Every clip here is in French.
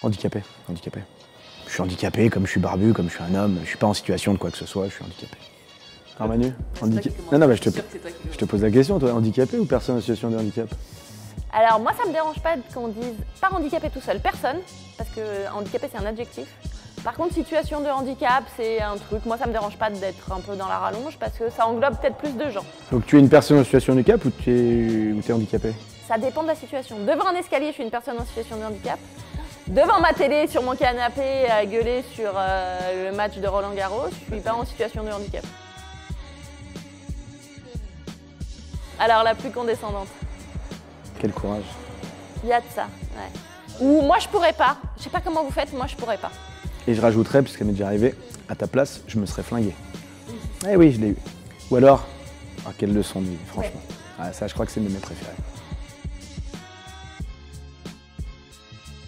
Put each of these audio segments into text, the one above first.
Handicapé, handicapé. Je suis handicapé, comme je suis barbu, comme je suis un homme, je suis pas en situation de quoi que ce soit, je suis handicapé. Alors Manu, non, mais je te pose la question, toi, handicapé ou personne en situation de handicap? Alors moi ça me dérange pas qu'on dise pas handicapé tout seul, personne, parce que handicapé c'est un adjectif. Par contre situation de handicap c'est un truc, moi ça me dérange pas d'être un peu dans la rallonge parce que ça englobe peut-être plus de gens. Donc tu es une personne en situation de handicap ou tu es handicapé? Ça dépend de la situation. Devant un escalier je suis une personne en situation de handicap. Devant ma télé sur mon canapé à gueuler sur le match de Roland Garros, je suis pas en situation de handicap. Alors la plus condescendante. Quel courage. Il y a de ça, ouais. Ou moi je pourrais pas, je sais pas comment vous faites, moi je pourrais pas. Et je rajouterais, puisqu'elle m'est déjà arrivé, à ta place, je me serais flingué. Eh oui, je l'ai eu. Ou alors, ah, quelle leçon de vie, franchement. Ouais. Ah, ça, je crois que c'est une de mes préférées.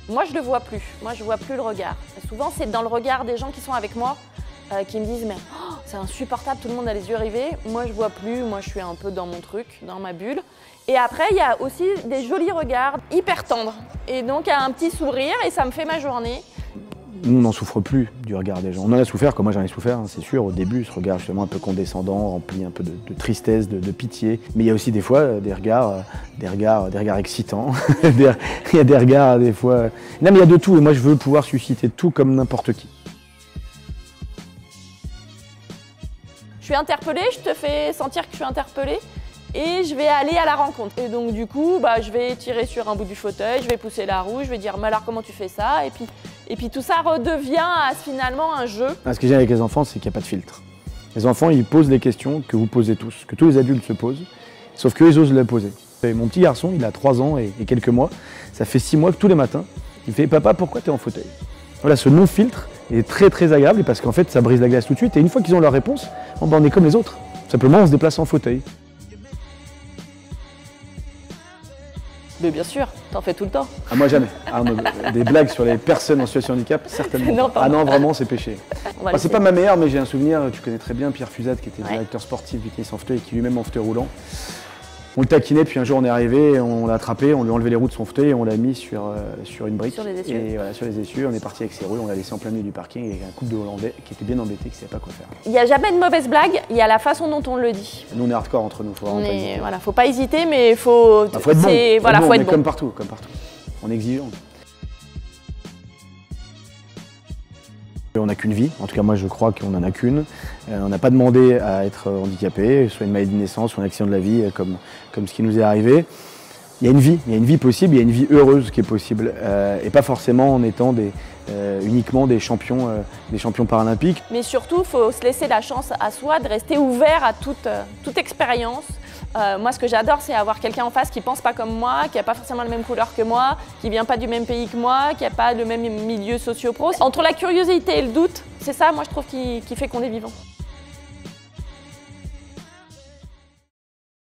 Moi je le vois plus, moi je vois plus le regard. Souvent c'est dans le regard des gens qui sont avec moi qui me disent mais oh, c'est insupportable, tout le monde a les yeux rivés. Moi je vois plus, moi je suis un peu dans mon truc, dans ma bulle. Et après il y a aussi des jolis regards hyper tendres. Et donc un petit sourire et ça me fait ma journée. Nous, on n'en souffre plus du regard des gens. On en a souffert, comme moi j'en ai souffert, hein, c'est sûr, au début, ce regard justement un peu condescendant, rempli un peu de tristesse, de pitié. Mais il y a aussi des fois des regards excitants. Il y a des regards des fois... Non mais il y a de tout et moi je veux pouvoir susciter tout comme n'importe qui. Je suis interpellée, je te fais sentir que je suis interpellée et je vais aller à la rencontre. Et donc du coup, je vais tirer sur un bout du fauteuil, je vais pousser la roue, je vais dire mais alors comment tu fais ça? Et puis tout ça redevient finalement un jeu. Ce que j'aime avec les enfants, c'est qu'il n'y a pas de filtre. Les enfants, ils posent les questions que vous posez tous, que tous les adultes se posent, sauf qu'eux, ils osent les poser. Et mon petit garçon, il a 3 ans et quelques mois, ça fait 6 mois que tous les matins, il fait « Papa, pourquoi tu es en fauteuil ?» Voilà, ce non-filtre est très très agréable parce qu'en fait, ça brise la glace tout de suite. Et une fois qu'ils ont leur réponse, on est comme les autres. Simplement, on se déplace en fauteuil. Mais bien sûr, t'en fais tout le temps. Ah, moi jamais. Ah, non, des blagues sur les personnes en situation de handicap, certainement non, pas. Ah non, vraiment, c'est péché. C'est pas ma meilleure, mais j'ai un souvenir, tu connais très bien Pierre Fusade, qui était directeur sportif du tennis en fauteuil et qui lui-même en fauteuil roulant. On le taquinait, puis un jour on est arrivé, on l'a attrapé, on lui a enlevé les roues de son fauteuil et on l'a mis sur une brique. Sur les essieux. Et voilà, sur les essieux, on est parti avec ses roues, on l'a laissé en plein milieu du parking avec un couple de Hollandais qui était bien embêté, qui ne savait pas quoi faire. Il n'y a jamais de mauvaise blague, il y a la façon dont on le dit. Nous on est hardcore entre nous, faut vraiment pas hésiter. Voilà, faut pas hésiter, mais faut être bon. Faut être bon. Comme partout, on est exigeant. On n'a qu'une vie, en tout cas moi je crois qu'on n'en a qu'une. On n'a pas demandé à être handicapé, soit une maladie de naissance, soit un accident de la vie, comme ce qui nous est arrivé. Il y a une vie possible, il y a une vie heureuse qui est possible, et pas forcément en étant uniquement des champions paralympiques. Mais surtout, il faut se laisser la chance à soi de rester ouvert à toute expérience. Moi, ce que j'adore, c'est avoir quelqu'un en face qui ne pense pas comme moi, qui n'a pas forcément la même couleur que moi, qui ne vient pas du même pays que moi, qui n'a pas le même milieu socio-pro. Entre la curiosité et le doute, c'est ça, moi, je trouve, qui fait qu'on est vivant.